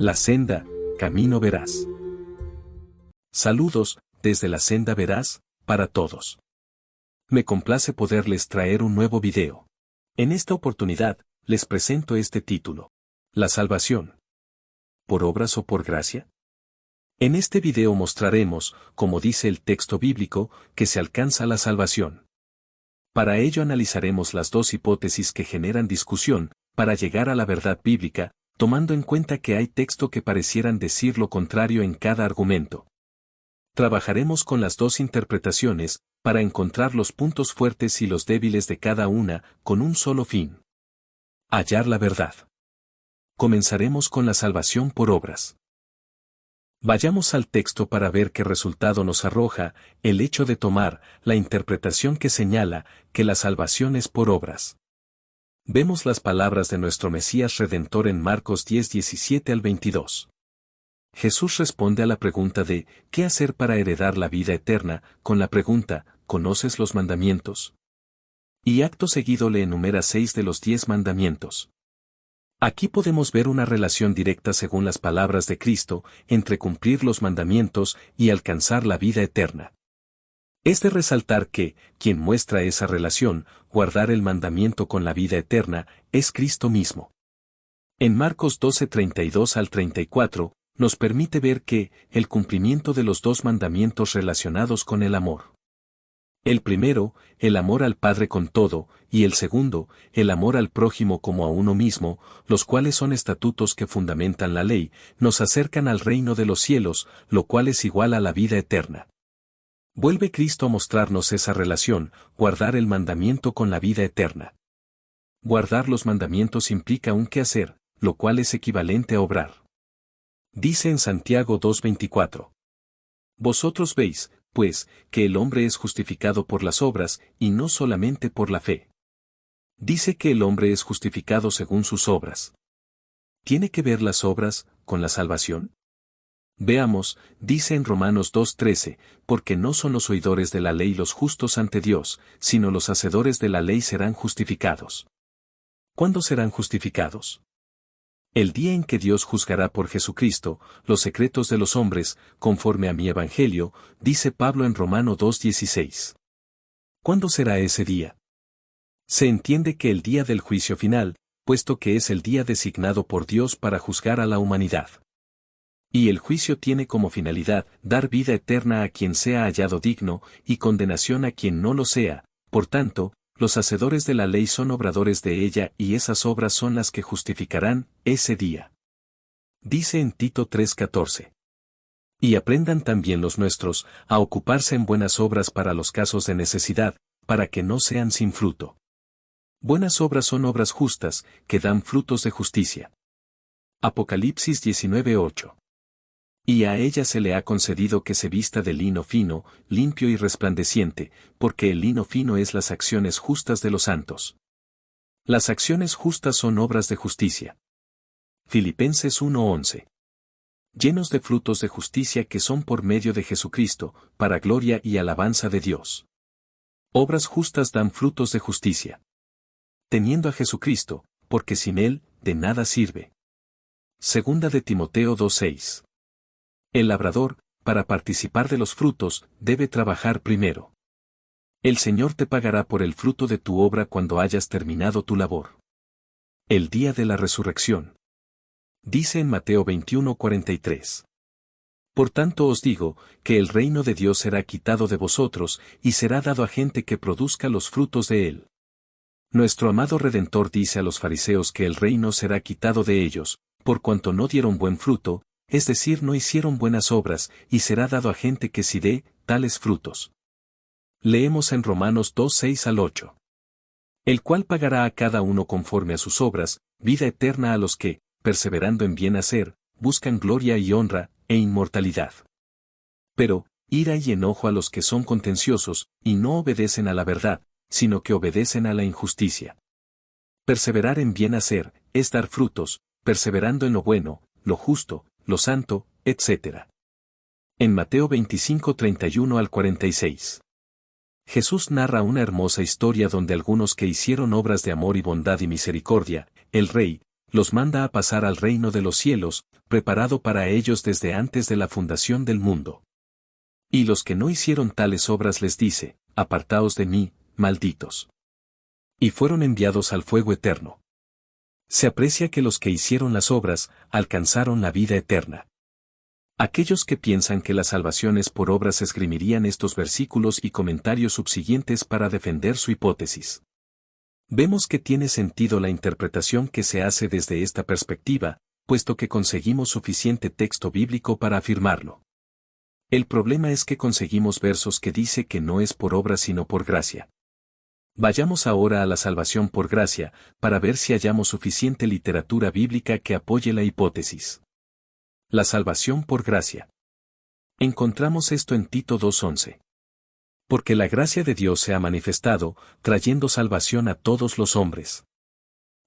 La senda, camino veraz. Saludos, desde la senda veraz, para todos. Me complace poderles traer un nuevo video. En esta oportunidad, les presento este título. La salvación. ¿Por obras o por gracia? En este video mostraremos, como dice el texto bíblico, que se alcanza la salvación. Para ello analizaremos las dos hipótesis que generan discusión, para llegar a la verdad bíblica, tomando en cuenta que hay texto que parecieran decir lo contrario en cada argumento. Trabajaremos con las dos interpretaciones, para encontrar los puntos fuertes y los débiles de cada una, con un solo fin. Hallar la verdad. Comenzaremos con la salvación por obras. Vayamos al texto para ver qué resultado nos arroja el hecho de tomar la interpretación que señala que la salvación es por obras. Vemos las palabras de nuestro Mesías Redentor en Marcos 10, 17 al 22. Jesús responde a la pregunta de ¿qué hacer para heredar la vida eterna? Con la pregunta, ¿conoces los mandamientos? Y acto seguido le enumera 6 de los 10 mandamientos. Aquí podemos ver una relación directa según las palabras de Cristo, entre cumplir los mandamientos y alcanzar la vida eterna. Es de resaltar que, quien muestra esa relación, guardar el mandamiento con la vida eterna, es Cristo mismo. En Marcos 12, 32 al 34, nos permite ver que, el cumplimiento de los dos mandamientos relacionados con el amor. El primero, el amor al Padre con todo, y el segundo, el amor al prójimo como a uno mismo, los cuales son estatutos que fundamentan la ley, nos acercan al reino de los cielos, lo cual es igual a la vida eterna. Vuelve Cristo a mostrarnos esa relación, guardar el mandamiento con la vida eterna. Guardar los mandamientos implica un quehacer, lo cual es equivalente a obrar. Dice en Santiago 2:24. Vosotros veis, pues, que el hombre es justificado por las obras, y no solamente por la fe. Dice que el hombre es justificado según sus obras. ¿Tiene que ver las obras con la salvación? Veamos, dice en Romanos 2:13, porque no son los oidores de la ley los justos ante Dios, sino los hacedores de la ley serán justificados. ¿Cuándo serán justificados? El día en que Dios juzgará por Jesucristo los secretos de los hombres, conforme a mi evangelio, dice Pablo en Romano 2:16. ¿Cuándo será ese día? Se entiende que el día del juicio final, puesto que es el día designado por Dios para juzgar a la humanidad. Y el juicio tiene como finalidad dar vida eterna a quien sea hallado digno y condenación a quien no lo sea. Por tanto, los hacedores de la ley son obradores de ella y esas obras son las que justificarán ese día. Dice en Tito 3:14. Y aprendan también los nuestros a ocuparse en buenas obras para los casos de necesidad, para que no sean sin fruto. Buenas obras son obras justas, que dan frutos de justicia. Apocalipsis 19:8. Y a ella se le ha concedido que se vista de lino fino, limpio y resplandeciente, porque el lino fino es las acciones justas de los santos. Las acciones justas son obras de justicia. Filipenses 1:11. Llenos de frutos de justicia que son por medio de Jesucristo, para gloria y alabanza de Dios. Obras justas dan frutos de justicia. Teniendo a Jesucristo, porque sin Él, de nada sirve. Segunda de Timoteo 2:6. El labrador, para participar de los frutos, debe trabajar primero. El Señor te pagará por el fruto de tu obra cuando hayas terminado tu labor. El día de la resurrección. Dice en Mateo 21:43. Por tanto os digo, que el reino de Dios será quitado de vosotros, y será dado a gente que produzca los frutos de él. Nuestro amado Redentor dice a los fariseos que el reino será quitado de ellos, por cuanto no dieron buen fruto, es decir, no hicieron buenas obras, y será dado a gente que sí dé tales frutos. Leemos en Romanos 2:6 al 8. El cual pagará a cada uno conforme a sus obras, vida eterna a los que, perseverando en bien hacer, buscan gloria y honra, e inmortalidad. Pero, ira y enojo a los que son contenciosos, y no obedecen a la verdad, sino que obedecen a la injusticia. Perseverar en bien hacer, es dar frutos, perseverando en lo bueno, lo justo, lo santo, etc. En Mateo 25:31 al 46. Jesús narra una hermosa historia donde algunos que hicieron obras de amor y bondad y misericordia, el rey, los manda a pasar al reino de los cielos, preparado para ellos desde antes de la fundación del mundo. Y los que no hicieron tales obras les dice, apartaos de mí, malditos. Y fueron enviados al fuego eterno. Se aprecia que los que hicieron las obras, alcanzaron la vida eterna. Aquellos que piensan que la salvación es por obras esgrimirían estos versículos y comentarios subsiguientes para defender su hipótesis. Vemos que tiene sentido la interpretación que se hace desde esta perspectiva, puesto que conseguimos suficiente texto bíblico para afirmarlo. El problema es que conseguimos versos que dice que no es por obra sino por gracia. Vayamos ahora a la salvación por gracia, para ver si hallamos suficiente literatura bíblica que apoye la hipótesis. La salvación por gracia. Encontramos esto en Tito 2:11. Porque la gracia de Dios se ha manifestado, trayendo salvación a todos los hombres.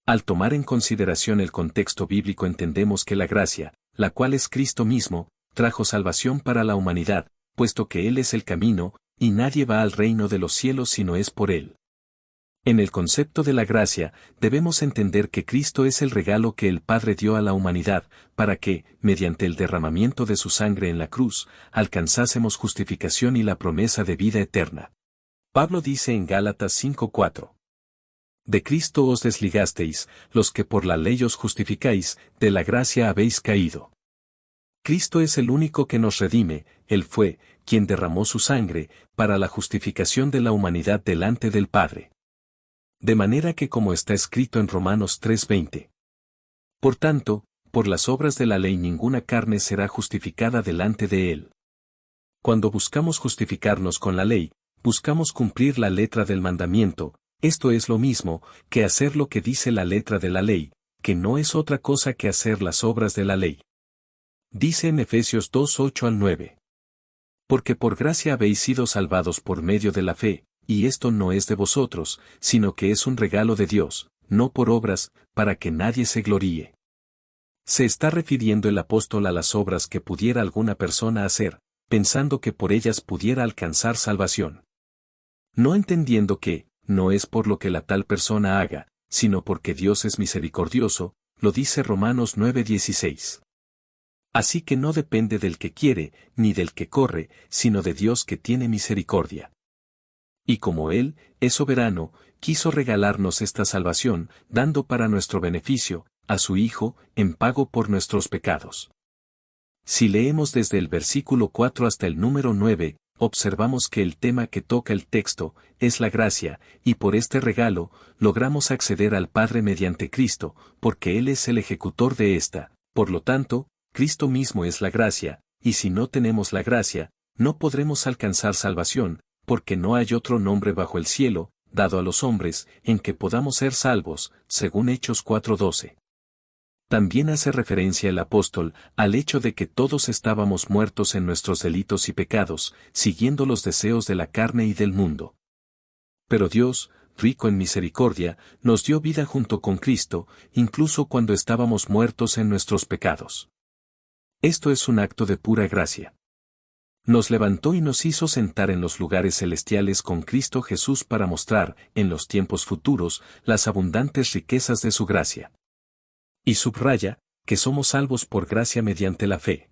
Al tomar en consideración el contexto bíblico entendemos que la gracia, la cual es Cristo mismo, trajo salvación para la humanidad, puesto que Él es el camino, y nadie va al reino de los cielos si no es por Él. En el concepto de la gracia, debemos entender que Cristo es el regalo que el Padre dio a la humanidad, para que, mediante el derramamiento de su sangre en la cruz, alcanzásemos justificación y la promesa de vida eterna. Pablo dice en Gálatas 5:4. De Cristo os desligasteis, los que por la ley os justificáis, de la gracia habéis caído. Cristo es el único que nos redime, Él fue, quien derramó su sangre, para la justificación de la humanidad delante del Padre. De manera que como está escrito en Romanos 3:20. Por tanto, por las obras de la ley ninguna carne será justificada delante de Él. Cuando buscamos justificarnos con la ley, buscamos cumplir la letra del mandamiento, esto es lo mismo que hacer lo que dice la letra de la ley, que no es otra cosa que hacer las obras de la ley. Dice en Efesios 2:8-9. Porque por gracia habéis sido salvados por medio de la fe, y esto no es de vosotros, sino que es un regalo de Dios, no por obras, para que nadie se gloríe. Se está refiriendo el apóstol a las obras que pudiera alguna persona hacer, pensando que por ellas pudiera alcanzar salvación. No entendiendo que, no es por lo que la tal persona haga, sino porque Dios es misericordioso, lo dice Romanos 9:16. Así que no depende del que quiere, ni del que corre, sino de Dios que tiene misericordia. Y como Él, es soberano, quiso regalarnos esta salvación, dando para nuestro beneficio, a su Hijo, en pago por nuestros pecados. Si leemos desde el versículo 4 hasta el número 9, observamos que el tema que toca el texto, es la gracia, y por este regalo, logramos acceder al Padre mediante Cristo, porque Él es el ejecutor de esta, por lo tanto, Cristo mismo es la gracia, y si no tenemos la gracia, no podremos alcanzar salvación, porque no hay otro nombre bajo el cielo, dado a los hombres, en que podamos ser salvos, según Hechos 4:12. También hace referencia el apóstol al hecho de que todos estábamos muertos en nuestros delitos y pecados, siguiendo los deseos de la carne y del mundo. Pero Dios, rico en misericordia, nos dio vida junto con Cristo, incluso cuando estábamos muertos en nuestros pecados. Esto es un acto de pura gracia. Nos levantó y nos hizo sentar en los lugares celestiales con Cristo Jesús para mostrar, en los tiempos futuros, las abundantes riquezas de su gracia. Y subraya, que somos salvos por gracia mediante la fe.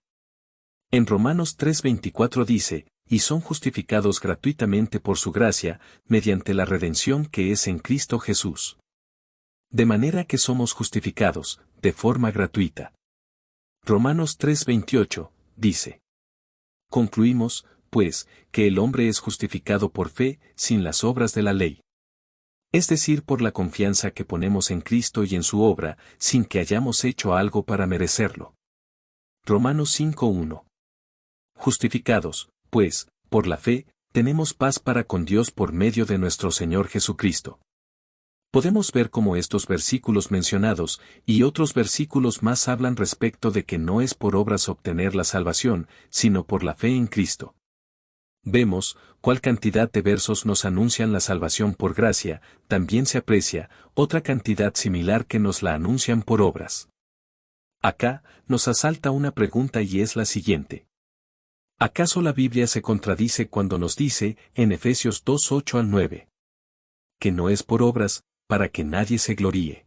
En Romanos 3:24 dice, y son justificados gratuitamente por su gracia, mediante la redención que es en Cristo Jesús. De manera que somos justificados, de forma gratuita. Romanos 3:28, dice. Concluimos, pues, que el hombre es justificado por fe, sin las obras de la ley. Es decir, por la confianza que ponemos en Cristo y en su obra, sin que hayamos hecho algo para merecerlo. Romanos 5:1. Justificados, pues, por la fe, tenemos paz para con Dios por medio de nuestro Señor Jesucristo. Podemos ver cómo estos versículos mencionados, y otros versículos más hablan respecto de que no es por obras obtener la salvación, sino por la fe en Cristo. Vemos, cuál cantidad de versos nos anuncian la salvación por gracia, también se aprecia, otra cantidad similar que nos la anuncian por obras. Acá, nos asalta una pregunta y es la siguiente. ¿Acaso la Biblia se contradice cuando nos dice, en Efesios 2:8-9, que no es por obras, para que nadie se gloríe?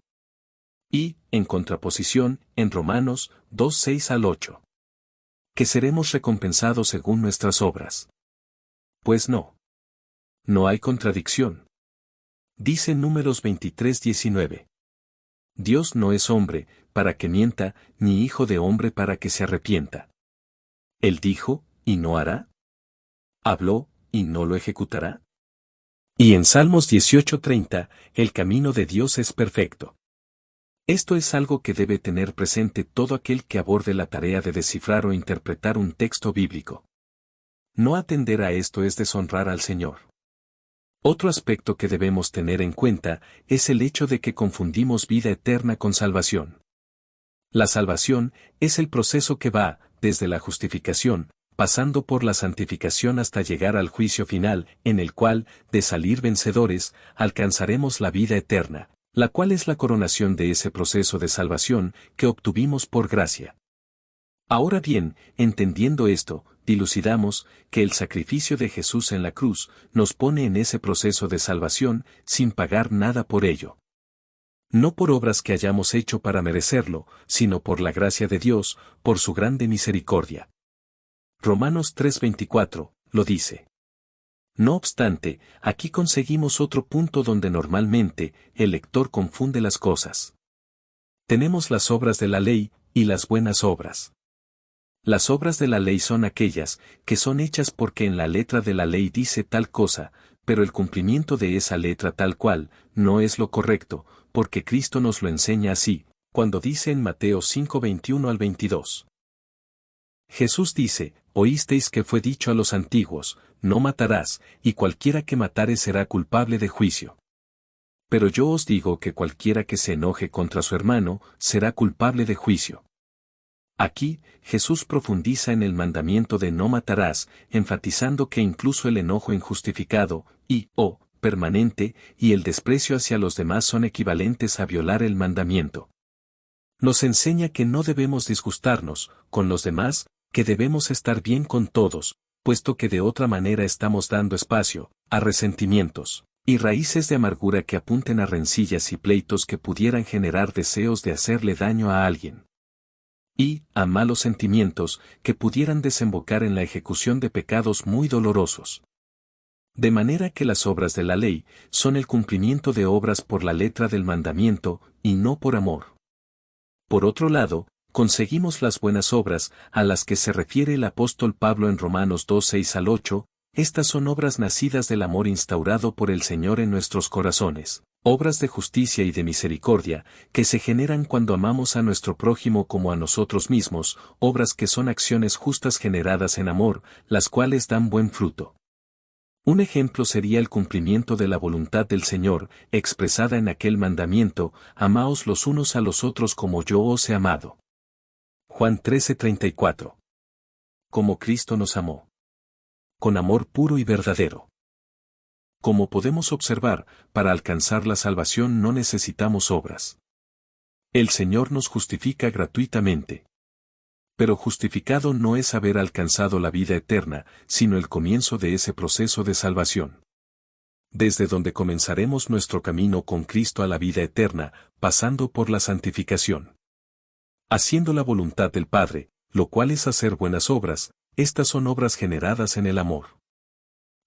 Y, en contraposición, en Romanos 2, 6 al 8. Que seremos recompensados según nuestras obras. Pues no. No hay contradicción. Dice Números 23, 19. Dios no es hombre, para que mienta, ni hijo de hombre para que se arrepienta. Él dijo, ¿y no hará? Habló, ¿y no lo ejecutará? Y en Salmos 18:30, el camino de Dios es perfecto. Esto es algo que debe tener presente todo aquel que aborde la tarea de descifrar o interpretar un texto bíblico. No atender a esto es deshonrar al Señor. Otro aspecto que debemos tener en cuenta es el hecho de que confundimos vida eterna con salvación. La salvación es el proceso que va, desde la justificación, pasando por la santificación hasta llegar al juicio final, en el cual, de salir vencedores, alcanzaremos la vida eterna, la cual es la coronación de ese proceso de salvación que obtuvimos por gracia. Ahora bien, entendiendo esto, dilucidamos que el sacrificio de Jesús en la cruz nos pone en ese proceso de salvación sin pagar nada por ello. No por obras que hayamos hecho para merecerlo, sino por la gracia de Dios, por su grande misericordia. Romanos 3:24, lo dice. No obstante, aquí conseguimos otro punto donde normalmente el lector confunde las cosas. Tenemos las obras de la ley y las buenas obras. Las obras de la ley son aquellas que son hechas porque en la letra de la ley dice tal cosa, pero el cumplimiento de esa letra tal cual no es lo correcto, porque Cristo nos lo enseña así, cuando dice en Mateo 5:21 al 22. Jesús dice, oísteis que fue dicho a los antiguos, no matarás, y cualquiera que matare será culpable de juicio. Pero yo os digo que cualquiera que se enoje contra su hermano, será culpable de juicio. Aquí, Jesús profundiza en el mandamiento de no matarás, enfatizando que incluso el enojo injustificado, permanente, y el desprecio hacia los demás son equivalentes a violar el mandamiento. Nos enseña que no debemos disgustarnos con los demás, que debemos estar bien con todos, puesto que de otra manera estamos dando espacio a resentimientos y raíces de amargura que apunten a rencillas y pleitos que pudieran generar deseos de hacerle daño a alguien. Y a malos sentimientos que pudieran desembocar en la ejecución de pecados muy dolorosos. De manera que las obras de la ley son el cumplimiento de obras por la letra del mandamiento, y no por amor. Por otro lado, conseguimos las buenas obras, a las que se refiere el apóstol Pablo en Romanos 2, 6 al 8, estas son obras nacidas del amor instaurado por el Señor en nuestros corazones, obras de justicia y de misericordia, que se generan cuando amamos a nuestro prójimo como a nosotros mismos, obras que son acciones justas generadas en amor, las cuales dan buen fruto. Un ejemplo sería el cumplimiento de la voluntad del Señor, expresada en aquel mandamiento, amaos los unos a los otros como yo os he amado. Juan 13:34. Como Cristo nos amó. Con amor puro y verdadero. Como podemos observar, para alcanzar la salvación no necesitamos obras. El Señor nos justifica gratuitamente. Pero justificado no es haber alcanzado la vida eterna, sino el comienzo de ese proceso de salvación. Desde donde comenzaremos nuestro camino con Cristo a la vida eterna, pasando por la santificación. Haciendo la voluntad del Padre, lo cual es hacer buenas obras, estas son obras generadas en el amor.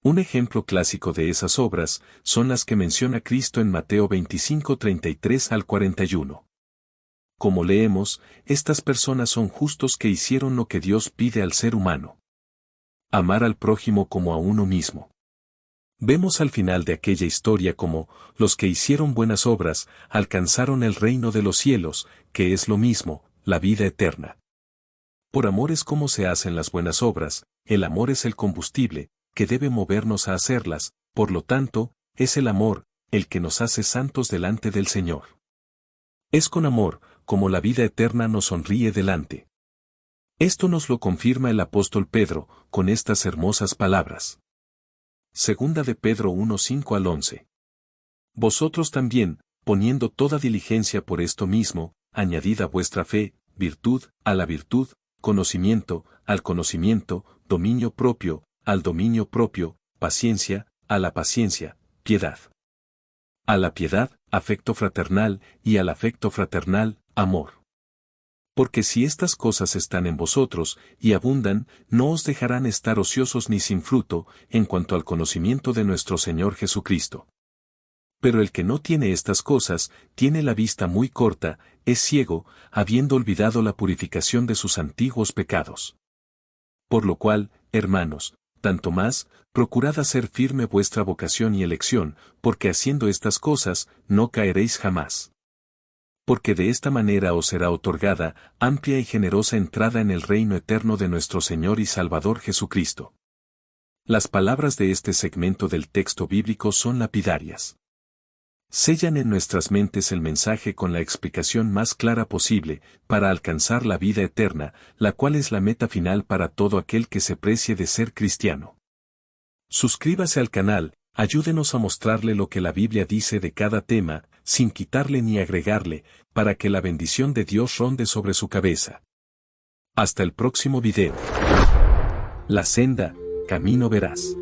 Un ejemplo clásico de esas obras son las que menciona Cristo en Mateo 25:33 al 41. Como leemos, estas personas son justos que hicieron lo que Dios pide al ser humano. Amar al prójimo como a uno mismo. Vemos al final de aquella historia como, los que hicieron buenas obras, alcanzaron el reino de los cielos, que es lo mismo, la vida eterna. Por amor es como se hacen las buenas obras, el amor es el combustible, que debe movernos a hacerlas, por lo tanto, es el amor, el que nos hace santos delante del Señor. Es con amor, como la vida eterna nos sonríe delante. Esto nos lo confirma el apóstol Pedro, con estas hermosas palabras. Segunda de Pedro 1, 5 al 11. Vosotros también, poniendo toda diligencia por esto mismo, añadid a vuestra fe, virtud, a la virtud, conocimiento, al conocimiento, dominio propio, al dominio propio, paciencia, a la paciencia, piedad. A la piedad, afecto fraternal, y al afecto fraternal, amor. Porque si estas cosas están en vosotros, y abundan, no os dejarán estar ociosos ni sin fruto, en cuanto al conocimiento de nuestro Señor Jesucristo. Pero el que no tiene estas cosas, tiene la vista muy corta, es ciego, habiendo olvidado la purificación de sus antiguos pecados. Por lo cual, hermanos, tanto más, procurad hacer firme vuestra vocación y elección, porque haciendo estas cosas, no caeréis jamás. Porque de esta manera os será otorgada, amplia y generosa entrada en el reino eterno de nuestro Señor y Salvador Jesucristo. Las palabras de este segmento del texto bíblico son lapidarias. Sellan en nuestras mentes el mensaje con la explicación más clara posible, para alcanzar la vida eterna, la cual es la meta final para todo aquel que se precie de ser cristiano. Suscríbase al canal, ayúdenos a mostrarle lo que la Biblia dice de cada tema, sin quitarle ni agregarle, para que la bendición de Dios ronde sobre su cabeza. Hasta el próximo video. La senda, camino veraz.